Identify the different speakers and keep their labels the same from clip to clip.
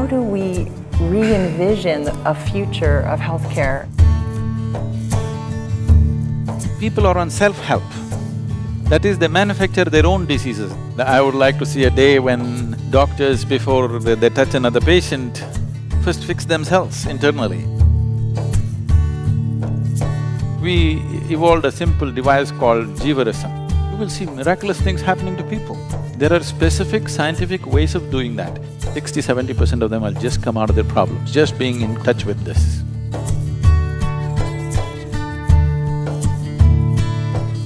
Speaker 1: how do we re-envision a future of healthcare?
Speaker 2: People are on self-help. That is, they manufacture their own diseases. I would like to see a day when doctors, before they touch another patient, first fix themselves internally. We evolved a simple device called jivarism. You will see miraculous things happening to people. There are specific scientific ways of doing that. 60–70% of them will just come out of their problems, just being in touch with this.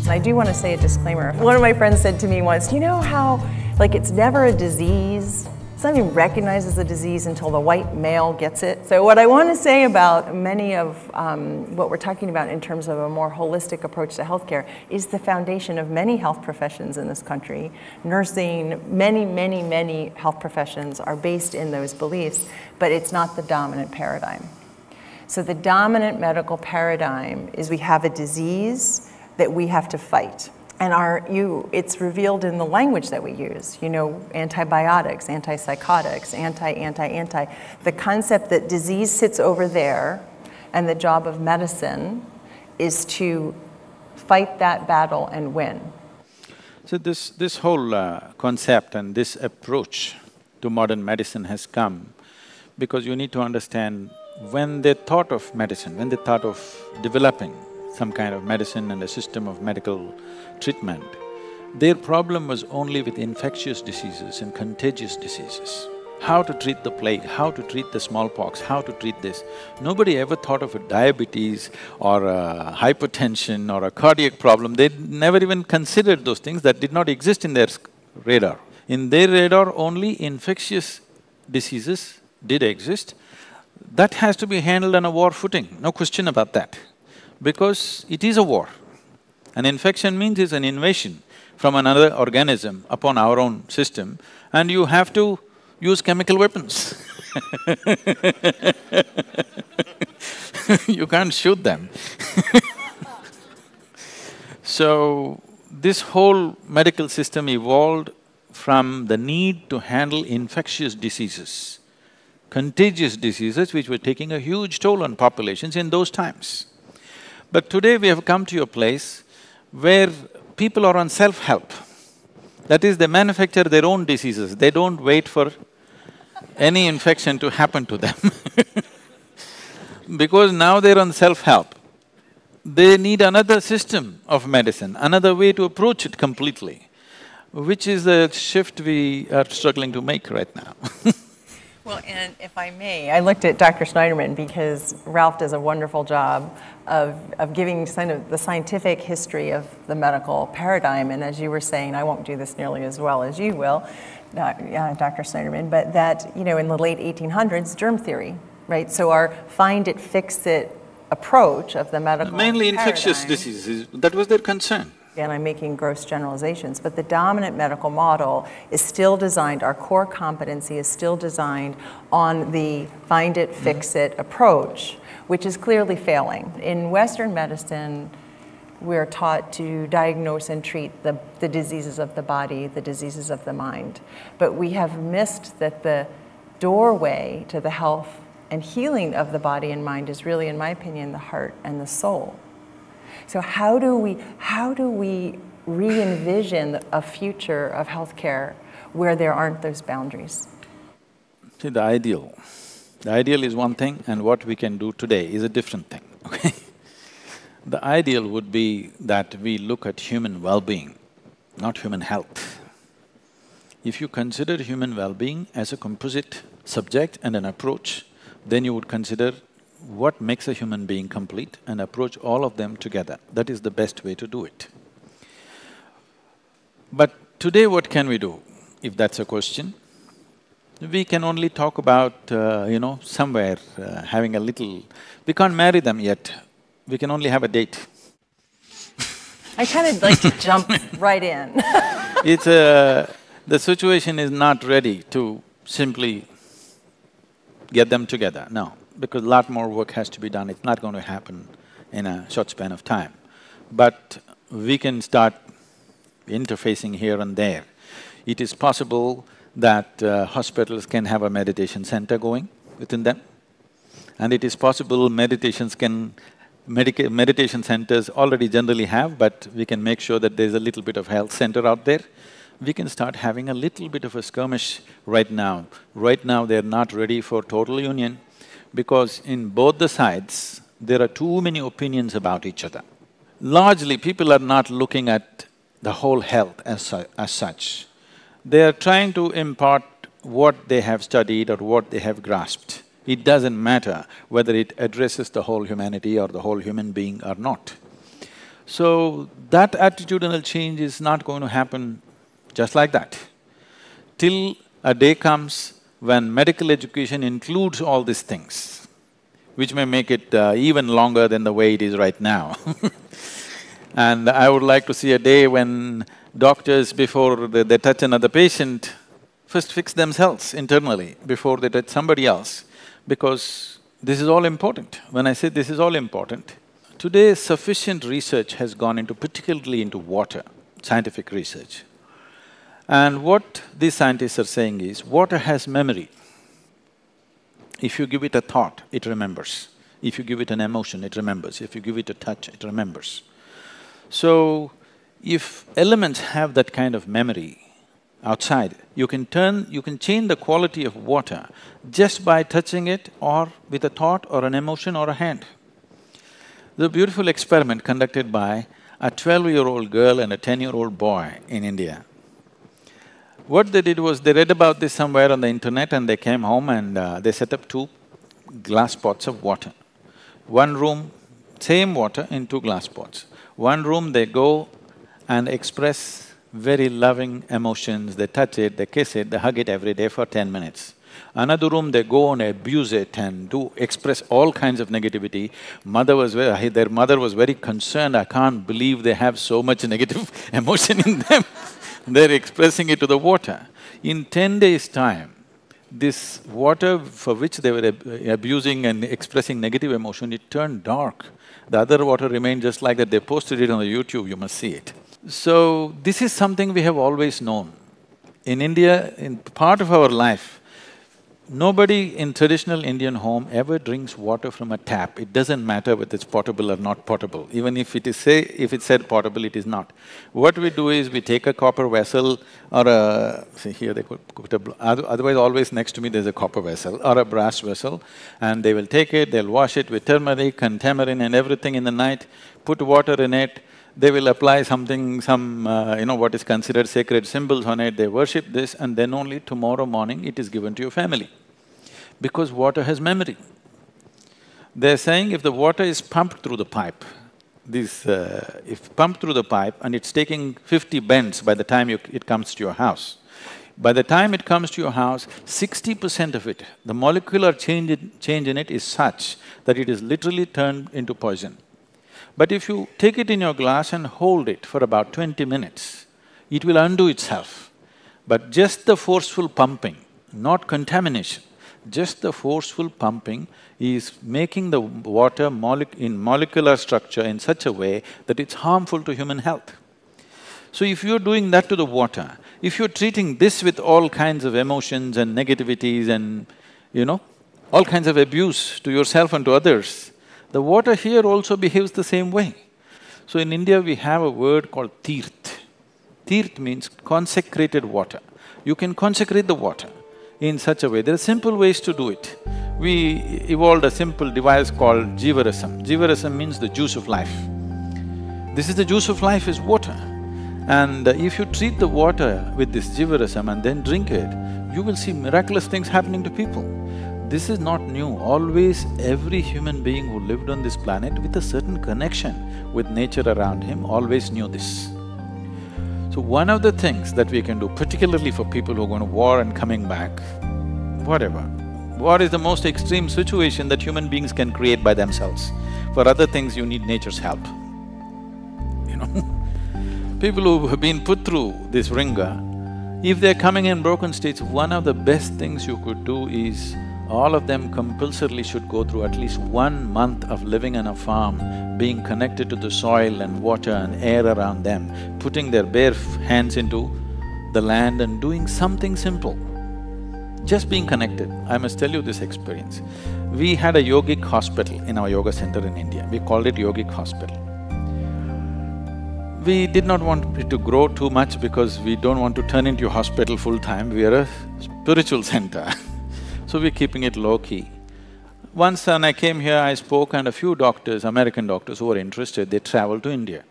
Speaker 1: I do want to say a disclaimer. One of my friends said to me once, you know how, like, it's never a disease? It's not even recognized as a disease until the white male gets it. So what I want to say about many of what we're talking about in terms of a more holistic approach to healthcare is the foundation of many health professions in this country. Nursing, many health professions are based in those beliefs, but it's not the dominant paradigm. So the dominant medical paradigm is we have a disease that we have to fight. And it's revealed in the language that we use, you know, antibiotics, antipsychotics, anti. The concept that disease sits over there and the job of medicine is to fight that battle and win.
Speaker 2: So this whole concept and this approach to modern medicine has come because you need to understand when they thought of medicine, when they thought of developing some kind of medicine and a system of medical treatment, their problem was only with infectious diseases and contagious diseases. How to treat the plague, how to treat the smallpox, how to treat this. Nobody ever thought of a diabetes or a hypertension or a cardiac problem. They never even considered those things. That did not exist in their radar. In their radar, only infectious diseases did exist. That has to be handled on a war footing, no question about that, because it is a war. An infection means it's an invasion from another organism upon our own system, and you have to use chemical weapons. You can't shoot them. So, this whole medical system evolved from the need to handle infectious diseases, contagious diseases which were taking a huge toll on populations in those times. But today we have come to a place where people are on self-help. That is, they manufacture their own diseases, they don't wait for any infection to happen to them. Because now they're on self-help, they need another system of medicine, another way to approach it completely, which is the shift we are struggling to make right now.
Speaker 1: Well, and if I may, I looked at Dr. Schneiderman because Ralph does a wonderful job of giving kind of the scientific history of the medical paradigm, and as you were saying, I won't do this nearly as well as you will, Dr. Schneiderman, but that, you know, in the late 1800s, germ theory, right? So our find it, fix it approach of the medical
Speaker 2: Mainly
Speaker 1: paradigm,
Speaker 2: infectious diseases, that was their concern.
Speaker 1: and I'm making gross generalizations, but the dominant medical model is still designed, our core competency is still designed on the find it, fix it approach, which is clearly failing. In Western medicine, we're taught to diagnose and treat the diseases of the body, the diseases of the mind. But we have missed that the doorway to the health and healing of the body and mind is really, in my opinion, the heart and the soul. So how do we re-envision a future of healthcare where there aren't those boundaries?
Speaker 2: See, the ideal is one thing and what we can do today is a different thing, okay? The ideal would be that we look at human well-being, not human health. If you consider human well-being as a composite subject and an approach, then you would consider what makes a human being complete and approach all of them together. That is the best way to do it. But today what can we do, if that's a question? We can only talk about, somewhere having a little… We can't marry them yet, we can only have a date.
Speaker 1: I kind of like to jump right in.
Speaker 2: The situation is not ready to simply get them together, no. Because a lot more work has to be done, it's not going to happen in a short span of time. But we can start interfacing here and there. It is possible that hospitals can have a meditation center going within them. And it is possible meditation centers already generally have, but we can make sure that there's a little bit of health center out there. We can start having a little bit of a skirmish right now. Right now, they're not ready for total union because in both the sides, there are too many opinions about each other. Largely, people are not looking at the whole health as such. They are trying to impart what they have studied or what they have grasped. It doesn't matter whether it addresses the whole humanity or the whole human being or not. So, that attitudinal change is not going to happen just like that. Till a day comes when medical education includes all these things, which may make it even longer than the way it is right now. And I would like to see a day when doctors, before they touch another patient, first fix themselves internally before they touch somebody else, because this is all important. When I say this is all important, today sufficient research has gone into, particularly into water, scientific research. And what these scientists are saying is, water has memory. If you give it a thought, it remembers. If you give it an emotion, it remembers. If you give it a touch, it remembers. So, if elements have that kind of memory outside, you can change the quality of water just by touching it or with a thought or an emotion or a hand. There's a beautiful experiment conducted by a 12-year-old girl and a 10-year-old boy in India. What they did was, they read about this somewhere on the internet and they came home and they set up 2 glass pots of water. One room, same water in 2 glass pots. One room they go and express very loving emotions, they touch it, they kiss it, they hug it every day for 10 minutes. Another room they go and abuse it and express all kinds of negativity. Their mother was very concerned, I can't believe they have so much negative emotion in them. They're expressing it to the water. In 10 days' time, this water for which they were abusing and expressing negative emotion, it turned dark. The other water remained just like that. They posted it on the YouTube, you must see it. So, this is something we have always known. In India, in part of our life, nobody in traditional Indian home ever drinks water from a tap. It doesn't matter whether it's potable or not potable. Even if it's said potable, it is not. What we do is, we take a copper vessel or see here they put otherwise always next to me there's a copper vessel or a brass vessel, and they will take it, they'll wash it with turmeric and tamarind and everything in the night, put water in it, they will apply what is considered sacred symbols on it, they worship this, and then only tomorrow morning it is given to your family. Because water has memory. They're saying if the water is pumped through the pipe, if pumped through the pipe and it's taking 50 bends by the time it comes to your house, by the time it comes to your house, 60% of it, the molecular change in it is such that it is literally turned into poison. But if you take it in your glass and hold it for about 20 minutes, it will undo itself. But just the forceful pumping, not contamination, just the forceful pumping is making the water in molecular structure in such a way that it's harmful to human health. So if you're doing that to the water, if you're treating this with all kinds of emotions and negativities and, all kinds of abuse to yourself and to others, the water here also behaves the same way. So in India, we have a word called teerth. Teerth means consecrated water. You can consecrate the water in such a way. There are simple ways to do it. We evolved a simple device called jivarasam. Jivarasam means the juice of life. This is the juice of life, is water. And if you treat the water with this jivarasam and then drink it, you will see miraculous things happening to people. This is not new. Always every human being who lived on this planet with a certain connection with nature around him always knew this. So one of the things that we can do, particularly for people who are going to war and coming back, whatever, war is the most extreme situation that human beings can create by themselves. For other things, you need nature's help, People who have been put through this ringer, if they're coming in broken states, one of the best things you could do is all of them compulsorily should go through at least 1 month of living on a farm, being connected to the soil and water and air around them, putting their bare hands into the land and doing something simple. Just being connected. I must tell you this experience. We had a yogic hospital in our yoga center in India. We called it yogic hospital. We did not want it to grow too much because we don't want to turn into a hospital full-time. We are a spiritual center so we're keeping it low-key. Once when I came here, I spoke and a few doctors, American doctors who were interested, they traveled to India.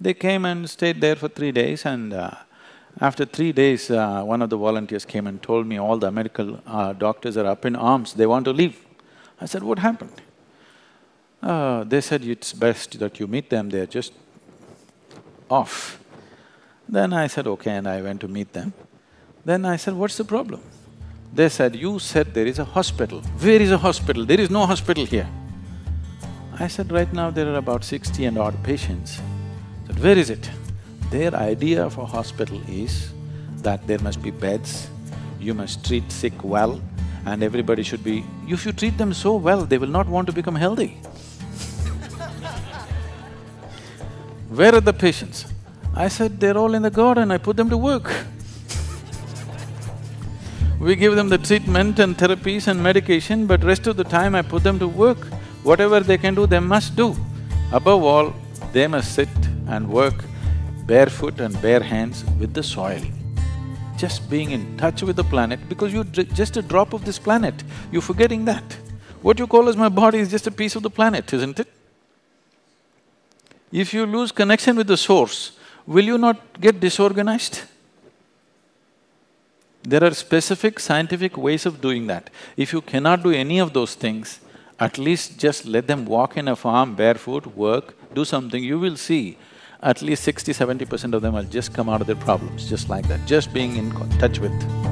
Speaker 2: They came and stayed there for 3 days and after 3 days, one of the volunteers came and told me all the American doctors are up in arms, they want to leave. I said, what happened? They said, it's best that you meet them, they're just off. Then I said, okay, and I went to meet them. Then I said, what's the problem? They said, you said there is a hospital. Where is a hospital? There is no hospital here. I said, right now there are about 60 and odd patients. I said, where is it? Their idea of a hospital is that there must be beds, you must treat sick well, and everybody should be… If you treat them so well, they will not want to become healthy. Where are the patients? I said, they're all in the garden, I put them to work. We give them the treatment and therapies and medication, but rest of the time I put them to work. Whatever they can do, they must do. Above all, they must sit and work barefoot and bare hands with the soil. Just being in touch with the planet, because you're just a drop of this planet, you're forgetting that. What you call as my body is just a piece of the planet, isn't it? If you lose connection with the source, will you not get disorganized? There are specific scientific ways of doing that. If you cannot do any of those things, at least just let them walk in a farm barefoot, work, do something, you will see at least 60–70% of them will just come out of their problems, just like that, just being in touch with.